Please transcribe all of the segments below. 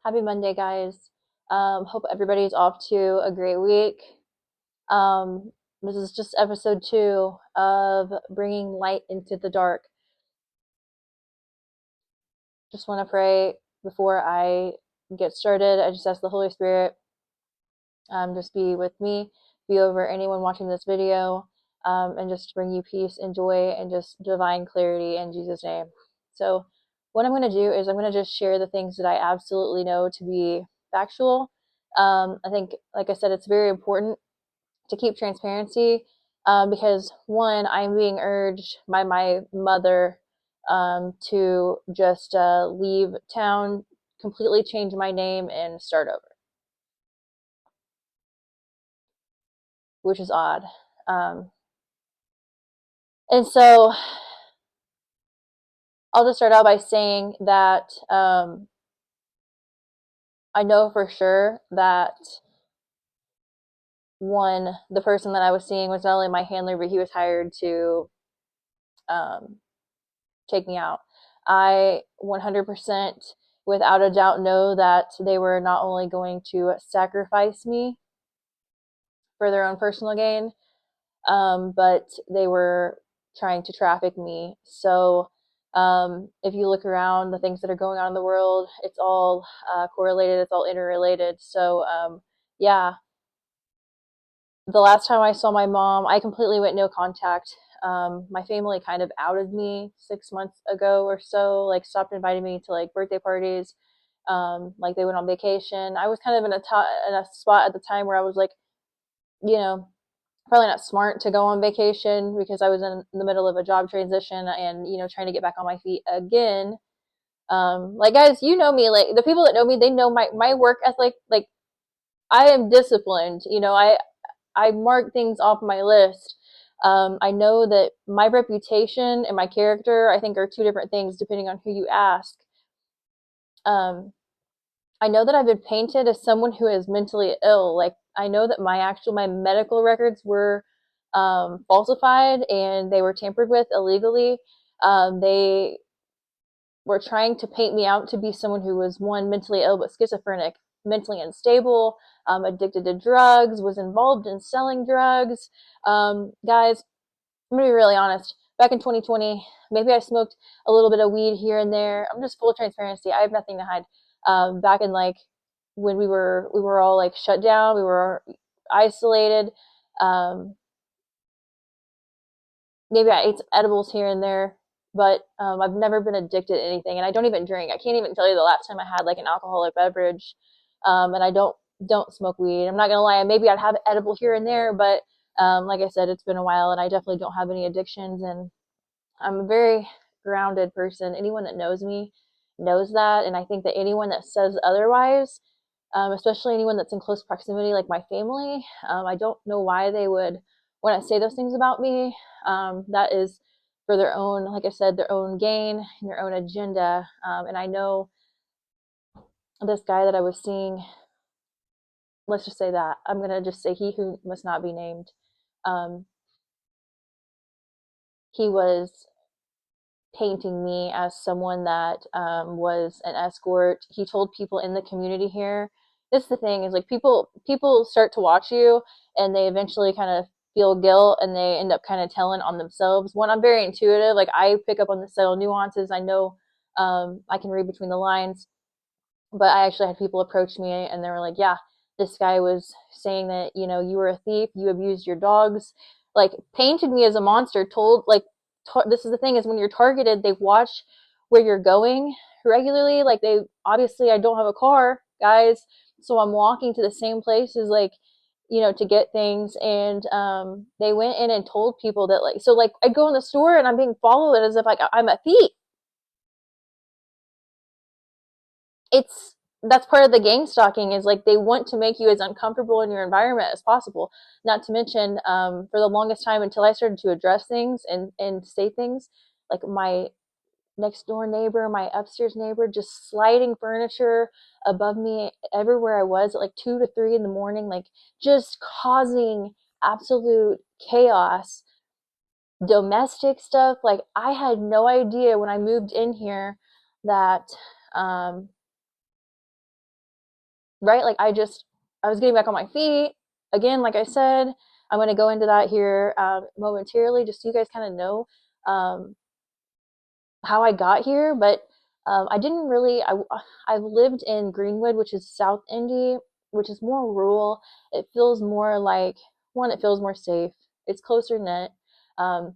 Happy Monday, guys. Hope everybody's off to a great week. Um, this is just episode 2 of Bringing Light into the Dark. Just want to pray before I get started. I just ask the Holy Spirit just be with me, be over anyone watching this video, and just bring you peace and joy and just divine clarity in Jesus' name. So, what I'm going to do is I'm going to just share the things that I absolutely know to be factual. I think, like I said, it's very important to keep transparency because, one, I'm being urged by my mother to just leave town, completely change my name, and start over, which is odd. Um, And so I'll just start out by saying that I know for sure that one, the person that I was seeing was not only my handler, but he was hired to um, take me out. I 100% without a doubt know that they were not only going to sacrifice me for their own personal gain, but they were trying to traffic me. So if you look around, the things that are going on in the world, it's all correlated, it's all interrelated. So yeah, the last time I saw my mom, I completely went no contact. My family kind of outed me 6 months ago or so, like stopped inviting me to like birthday parties. Like they went on vacation. I was kind of in a spot at the time where I was like, you know, probably not smart to go on vacation because I was in the middle of a job transition and trying to get back on my feet again. Like guys, you know me. Like the people that know me, they know my work ethic. Like I am disciplined. I mark things off my list. I know that my reputation and my character, I think, are two different things depending on who you ask. Um, I know that I've been painted as someone who is mentally ill. Like I know that my medical records were falsified and they were tampered with illegally. They were trying to paint me out to be someone who was one mentally ill but schizophrenic, mentally unstable, addicted to drugs, was involved in selling drugs. Guys, I'm gonna be really honest. Back in 2020, maybe I smoked a little bit of weed here and there. I'm just full of transparency. I have nothing to hide. Back in like when we were all like shut down, we were isolated. Um, Maybe I ate some edibles here and there, but I've never been addicted to anything, and I don't even drink. I can't even tell you the last time I had like an alcoholic beverage, and I don't smoke weed. I'm not gonna lie, maybe I'd have an edible here and there, but like I said, it's been a while, and I definitely don't have any addictions, and I'm a very grounded person. Anyone that knows me knows that, and I think that anyone that says otherwise, especially anyone that's in close proximity, like my family, I don't know why they would want to say those things about me. That is for their own, like I said, their own gain and their own agenda. And I know this guy that I was seeing, let's just say that. I'm going to just say he who must not be named. Um, he was painting me as someone that was an escort. He told people in the community here. This is the thing is like people start to watch you and they eventually kind of feel guilt and they end up kind of telling on themselves. One, I'm very intuitive. Like I pick up on the subtle nuances. I know I can read between the lines. But I actually had people approach me and they were like, "Yeah, this guy was saying that you were a thief, you abused your dogs, like painted me as a monster." Told like this is the thing is when you're targeted, they watch where you're going regularly. Like they obviously I don't have a car, guys, so I'm walking to the same places like to get things and they went in and told people that like so like I go in the store and I'm being followed as if like I'm a thief. It's That's part of the gang stalking is like they want to make you as uncomfortable in your environment as possible. Not to mention for the longest time until I started to address things and say things like my next door neighbor, my upstairs neighbor, just sliding furniture above me everywhere I was at like 2 to 3 in the morning, like just causing absolute chaos, domestic stuff. Like I had no idea when I moved in here that um, right? Like I was getting back on my feet. Again, like I said, I'm going to go into that here momentarily, just so you guys kind of know um, how I got here. But I didn't really. I've lived in Greenwood, which is South Indy, which is more rural. It feels more like one. It feels more safe. It's closer knit. Um,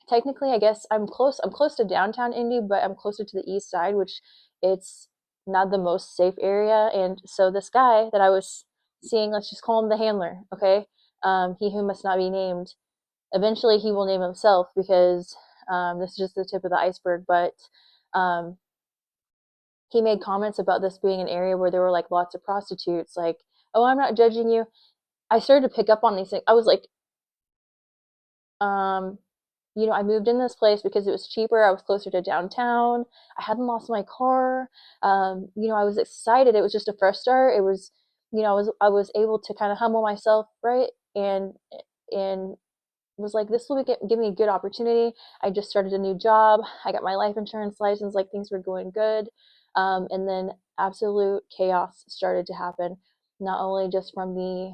Technically, I guess I'm close. I'm close to downtown Indy, but I'm closer to the east side, which it's not the most safe area. And so this guy that I was seeing, let's just call him the handler, okay? He who must not be named. Eventually, he will name himself because this is just the tip of the iceberg. But um, he made comments about this being an area where there were like lots of prostitutes. Like, oh, I'm not judging you. I started to pick up on these things. I was like, um, I moved in this place because it was cheaper. I was closer to downtown. I hadn't lost my car. I was excited. It was just a fresh start. It was, I was able to kind of humble myself, right? And was like, this will give me a good opportunity. I just started a new job. I got my life insurance license. Like things were going good. And then absolute chaos started to happen, not only just from the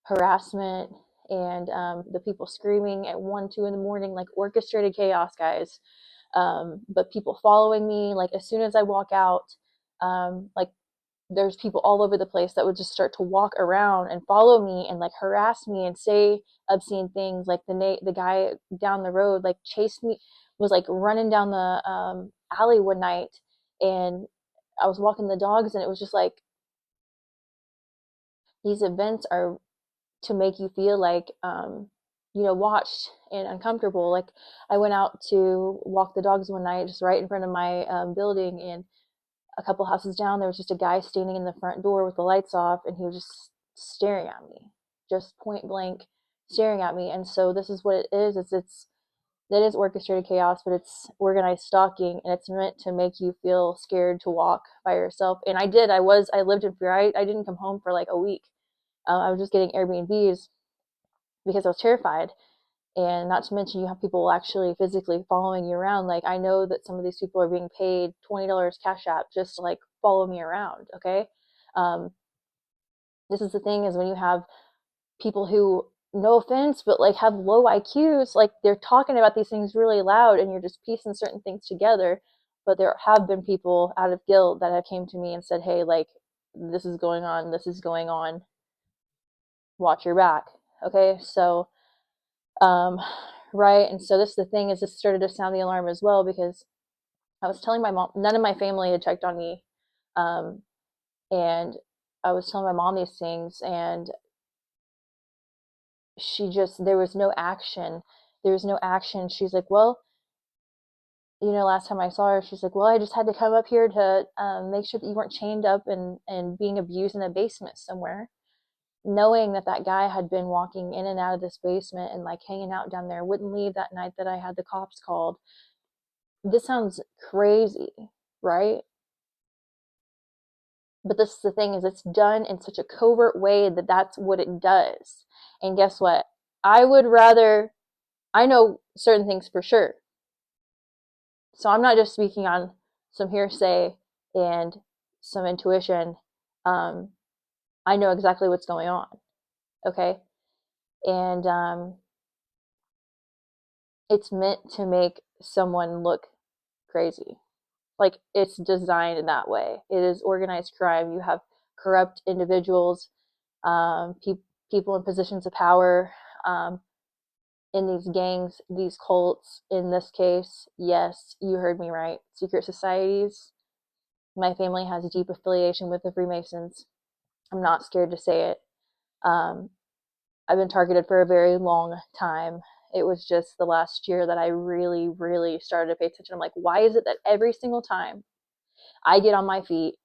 harassment and the people screaming at 1, 2 in the morning, like orchestrated chaos, guys. But people following me, like as soon as I walk out, like there's people all over the place that would just start to walk around and follow me and like harass me and say obscene things. Like the guy down the road like chased me, was like running down the alley one night, and I was walking the dogs, and it was just like these events are to make you feel like watched and uncomfortable. Like I went out to walk the dogs one night just right in front of my building, and a couple houses down there was just a guy standing in the front door with the lights off, and he was just staring at me, just point blank staring at me. And so this is what it is. It is orchestrated chaos, but it's organized stalking, and it's meant to make you feel scared to walk by yourself. And I lived in fear. I didn't come home for like a week. I was just getting Airbnbs because I was terrified. And not to mention, you have people actually physically following you around. Like, I know that some of these people are being paid $20 cash app just to like follow me around. Okay. Um, this is the thing, is when you have people who, no offense, but like have low IQs, like they're talking about these things really loud, and you're just piecing certain things together. But there have been people out of guilt that have came to me and said, hey, like, this is going on. This is going on. Watch your back. Okay. So, um, right. And so this is the thing, is this started to sound the alarm as well, because I was telling my mom, none of my family had checked on me. Um, and I was telling my mom these things, and there was no action. There was no action. She's like, well, last time I saw her, she's like, well, I just had to come up here to make sure that you weren't chained up and being abused in a basement somewhere. Knowing that that guy had been walking in and out of this basement and like hanging out down there, wouldn't leave that night that I had the cops called. This sounds crazy, right? But this is the thing, is it's done in such a covert way that that's what it does. And guess what? I would rather, I know certain things for sure. So I'm not just speaking on some hearsay and some intuition. Um, I know exactly what's going on. Okay. And it's meant to make someone look crazy. Like, it's designed in that way. It is organized crime. You have corrupt individuals, people in positions of power, um, in these gangs, these cults. In this case, yes, you heard me right. Secret societies. My family has a deep affiliation with the Freemasons. I'm not scared to say it. Um, I've been targeted for a very long time. It was just the last year that I really, really started to pay attention. I'm like, why is it that every single time I get on my feet,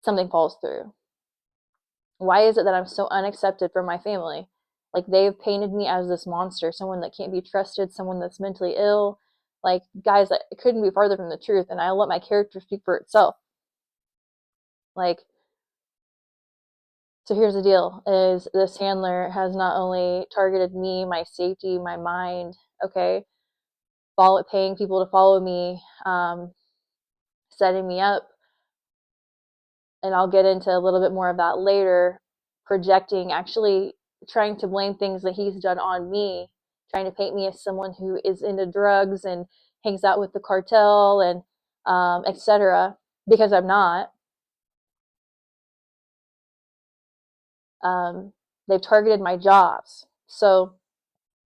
something falls through? Why is it that I'm so unaccepted from my family? Like, they've painted me as this monster, someone that can't be trusted, someone that's mentally ill. Like, guys, that couldn't be farther from the truth, and I let my character speak for itself. Like, so here's the deal, is this handler has not only targeted me, my safety, my mind, okay, paying people to follow me, setting me up, and I'll get into a little bit more of that later, projecting, actually trying to blame things that he's done on me, trying to paint me as someone who is into drugs and hangs out with the cartel and etc. Because I'm not. Um, they've targeted my jobs. So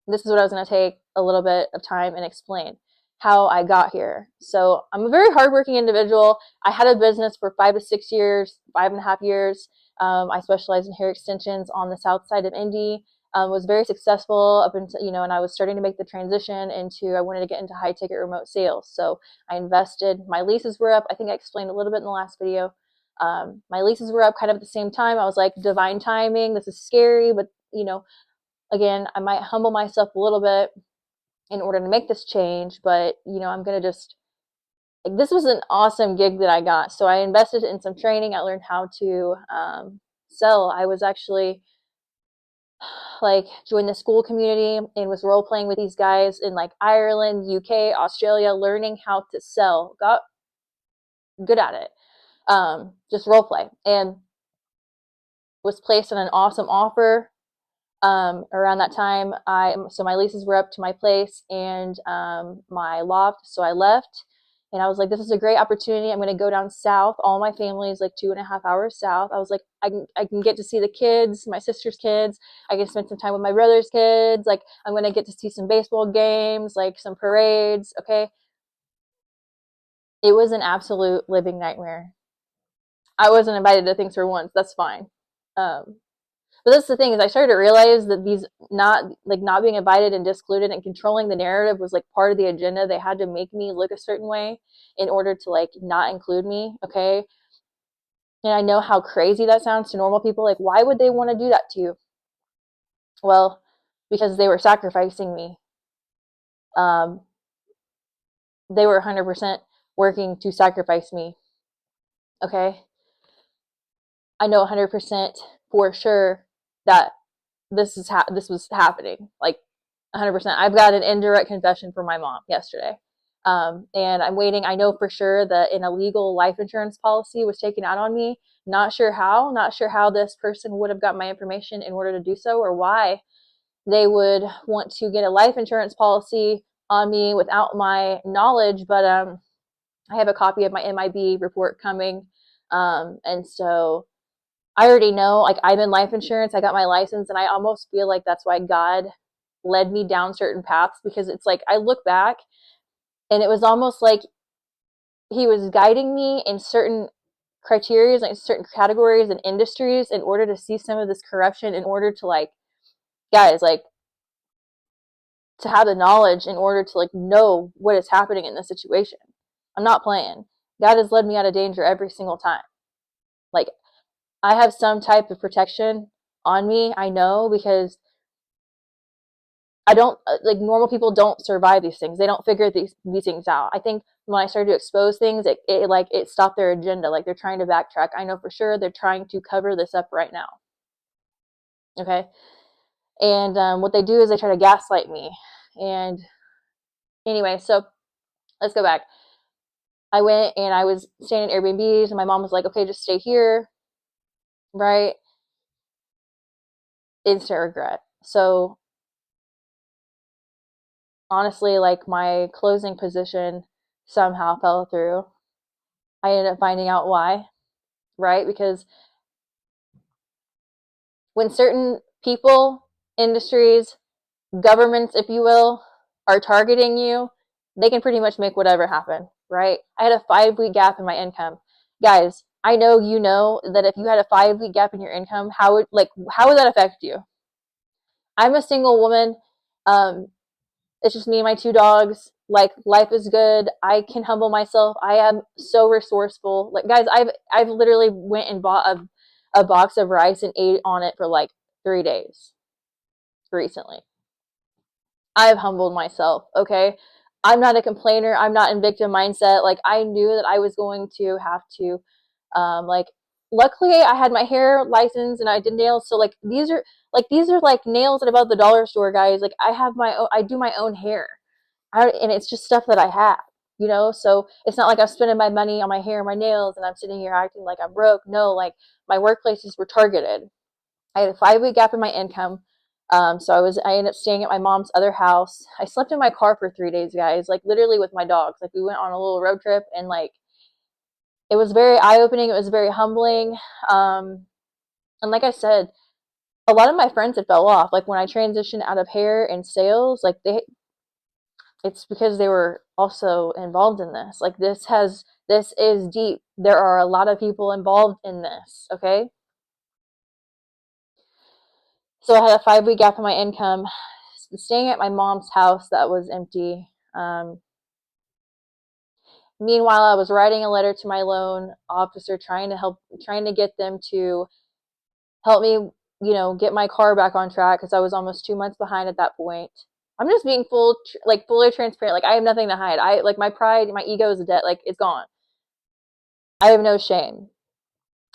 this is what I was going to take a little bit of time and explain how I got here. So I'm a very hardworking individual. I had a business for 5 to 6 years, 5.5 years. I specialized in hair extensions on the south side of Indy. Was very successful up until, and I was starting to make the transition into, I wanted to get into high ticket remote sales. So I invested, my leases were up. I think I explained a little bit in the last video. My leases were up kind of at the same time. I was like, divine timing. This is scary, but again, I might humble myself a little bit in order to make this change, but I'm going to just, like, this was an awesome gig that I got. So I invested in some training. I learned how to sell. I was actually like joined the school community and was role playing with these guys in like Ireland, UK, Australia, learning how to sell. Got good at it. Just role play, and was placed on an awesome offer. Around that time, so my leases were up to my place and my loft, so I left, and I was like, this is a great opportunity. I'm going to go down south. All my family is like 2.5 hours south. I was like, I can get to see the kids, my sister's kids. I can spend some time with my brother's kids. Like, I'm going to get to see some baseball games, like some parades. Okay, it was an absolute living nightmare. I wasn't invited to things for once. That's fine. Um, But that's the thing, is I started to realize that these not being invited and discluded and controlling the narrative was like part of the agenda. They had to make me look a certain way in order to like not include me. Okay. And I know how crazy that sounds to normal people. Like, why would they want to do that to you? Well, because they were sacrificing me. Um, they were 100% working to sacrifice me. Okay. I know 100% for sure that this was happening. Like, 100%. I've got an indirect confession from my mom yesterday. And I'm waiting. I know for sure that an illegal life insurance policy was taken out on me. Not sure how this person would have got my information in order to do so, or why they would want to get a life insurance policy on me without my knowledge. But I have a copy of my MIB report coming. And so I already know, like, I'm in life insurance. I got my license, and I almost feel like that's why God led me down certain paths, because it's like I look back and it was almost like he was guiding me in certain criteria, like certain categories and industries, in order to see some of this corruption, in order to, like, guys, like, to have the knowledge in order to like know what is happening in this situation. I'm not playing. God has led me out of danger every single time. Like, I have some type of protection on me. I know, because I don't, like, normal people don't survive these things. They don't figure these things out. I think when I started to expose things, it stopped their agenda. Like, they're trying to backtrack. I know for sure they're trying to cover this up right now. Okay, and what they do is they try to gaslight me. And anyway, so let's go back. I went and I was staying in Airbnbs, and my mom was like, "Okay, just stay here." Right? Instant regret. So honestly, like, my closing position somehow fell through. I ended up finding out why, right? Because when certain people, industries, governments, if you will, are targeting you, they can pretty much make whatever happen, right? I had a 5 week gap in my income. Guys, I know you know that if you had a 5 week gap in your income, how would that affect you? I'm a single woman. It's just me and my 2 dogs. Like, life is good. I can humble myself. I am so resourceful. Like, guys, I've literally went and bought a box of rice and ate on it for like 3 days recently. I've humbled myself. Okay, I'm not a complainer. I'm not in victim mindset. Like, I knew that I was going to have to, like, luckily I had my hair license and I did nails. So like, these are like nails at about the dollar store, guys. Like, I do my own hair. And it's just stuff that I have. you know? So it's not like I'm spending my money on my hair and my nails and I'm sitting here acting like I'm broke. No, like my workplaces were targeted. I had a 5 week gap in my income. So I ended up staying at my mom's other house. I slept in my car for 3 days, guys, like literally with my dogs. Like we went on a little road trip and like it was very eye opening. It was very humbling. And like I said, a lot of my friends had fell off. Like when I transitioned out of hair and sales, like it's because they were also involved in this. Like this is deep. There are a lot of people involved in this. Okay. So I had a 5 week gap in my income, staying at my mom's house that was empty. Meanwhile, I was writing a letter to my loan officer, trying to get them to help me, get my car back on track because I was almost 2 months behind at that point. I'm just being fully transparent. Like I have nothing to hide. I like my pride, my ego is dead. Like it's gone. I have no shame.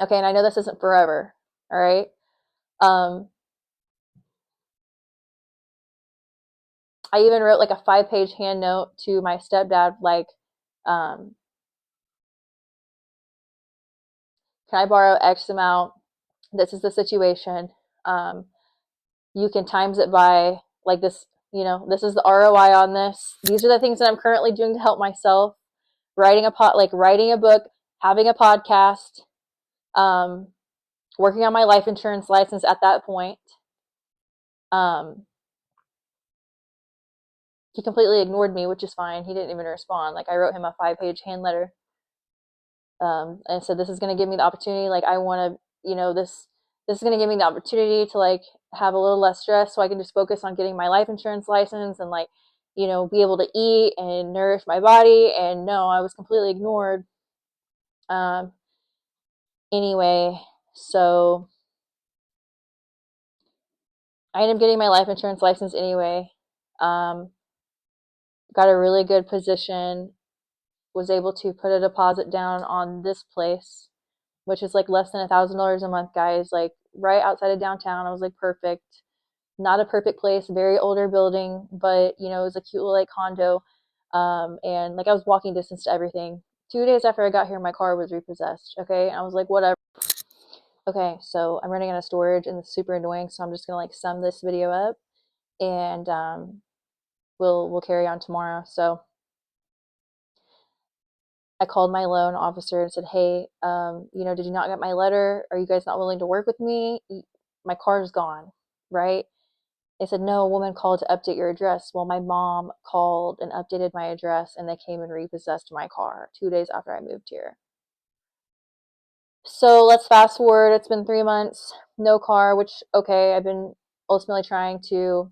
Okay, and I know this isn't forever. All right. Um, I even wrote like a 5 page hand note to my stepdad, like, um, can I borrow X amount? This is the situation. Um, you can times it by like this, this is the ROI on this. These are the things that I'm currently doing to help myself. Writing a book, having a podcast, um, working on my life insurance license at that point. Um, he completely ignored me, which is fine. He didn't even respond. Like I wrote him a 5 page hand letter, and said, "This is going to give me the opportunity. Like I want to, this is going to give me the opportunity to like have a little less stress, so I can just focus on getting my life insurance license and like, be able to eat and nourish my body." And no, I was completely ignored. Um, anyway, so I ended up getting my life insurance license anyway. Um, got a really good position. Was able to put a deposit down on this place, which is like less than $1,000 a month, guys. Like right outside of downtown. I was like perfect. Not a perfect place, very older building, but it was a cute little like condo. And like I was walking distance to everything. 2 days after I got here, my car was repossessed. Okay, and I was like, whatever. Okay, so I'm running out of storage and it's super annoying. So I'm just gonna like sum this video up, and we'll carry on tomorrow. So I called my loan officer and said, "Hey, did you not get my letter? Are you guys not willing to work with me? My car's gone, right?" They said, "No, a woman called to update your address." Well, my mom called and updated my address, and they came and repossessed my car 2 days after I moved here. So let's fast forward. It's been 3 months, no car, which, okay, I've been ultimately trying to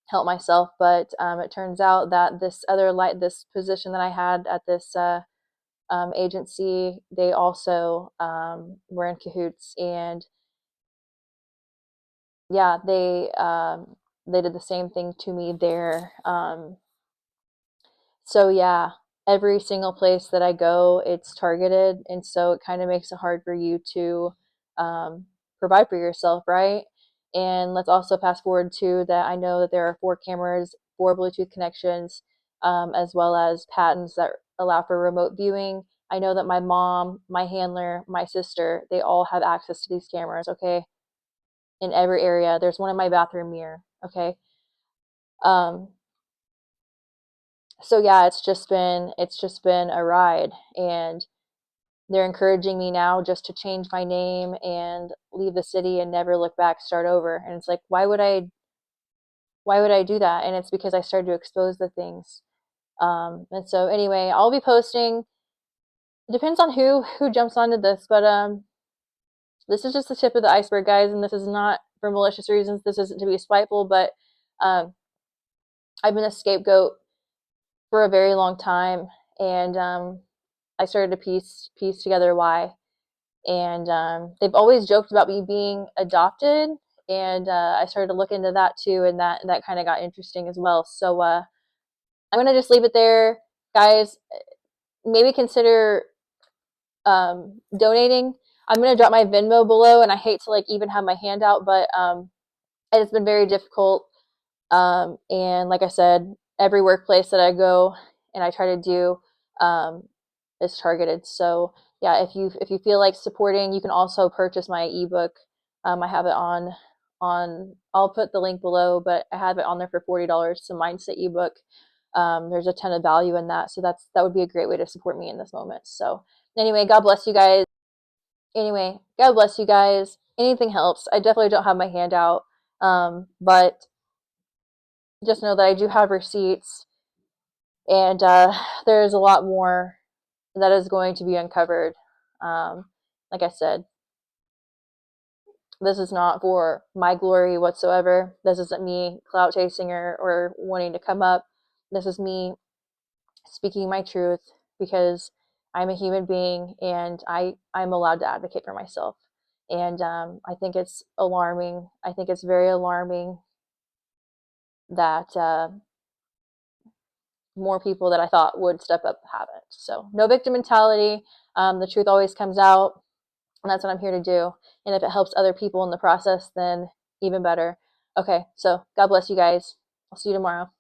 help myself, but it turns out that this position that I had at this agency, they also were in cahoots, and yeah, they did the same thing to me there. So yeah, every single place that I go, it's targeted, and so it kind of makes it hard for you to provide for yourself, right? And let's also fast forward to that. I know that there are 4 cameras, 4 Bluetooth connections, as well as patents that allow for remote viewing. I know that my mom, my handler, my sister, they all have access to these cameras. Okay, in every area. There's one in my bathroom mirror. Okay. Um, so yeah, it's just been a ride, and they're encouraging me now just to change my name and leave the city and never look back, start over. And it's like, why would I do that? And it's because I started to expose the things. And so anyway, I'll be posting. It depends on who jumps onto this, but this is just the tip of the iceberg, guys, and this is not for malicious reasons. This isn't to be spiteful, but um, I've been a scapegoat for a very long time, and I started to piece together why. And they've always joked about me being adopted, and I started to look into that too, and that kind of got interesting as well. So I'm gonna just leave it there, guys. Maybe consider donating. I'm gonna drop my Venmo below, and I hate to like even have my hand out, but it's been very difficult. And like I said, every workplace that I go and I try to do is targeted. So yeah, if you feel like supporting, you can also purchase my ebook. I have it on. I'll put the link below, but I have it on there for $40. It's a mindset ebook. There's a ton of value in that, so that would be a great way to support me in this moment. So anyway, God bless you guys. Anyway, God bless you guys. Anything helps. I definitely don't have my hand out, but just know that I do have receipts, and there's a lot more that is going to be uncovered. Like I said, this is not for my glory whatsoever. This isn't me clout chasing or wanting to come up. This is me speaking my truth because I'm a human being and I'm allowed to advocate for myself. And I think it's alarming. I think it's very alarming that more people that I thought would step up haven't. So, no victim mentality. The truth always comes out, and that's what I'm here to do. And if it helps other people in the process, then even better. Okay, so God bless you guys. I'll see you tomorrow.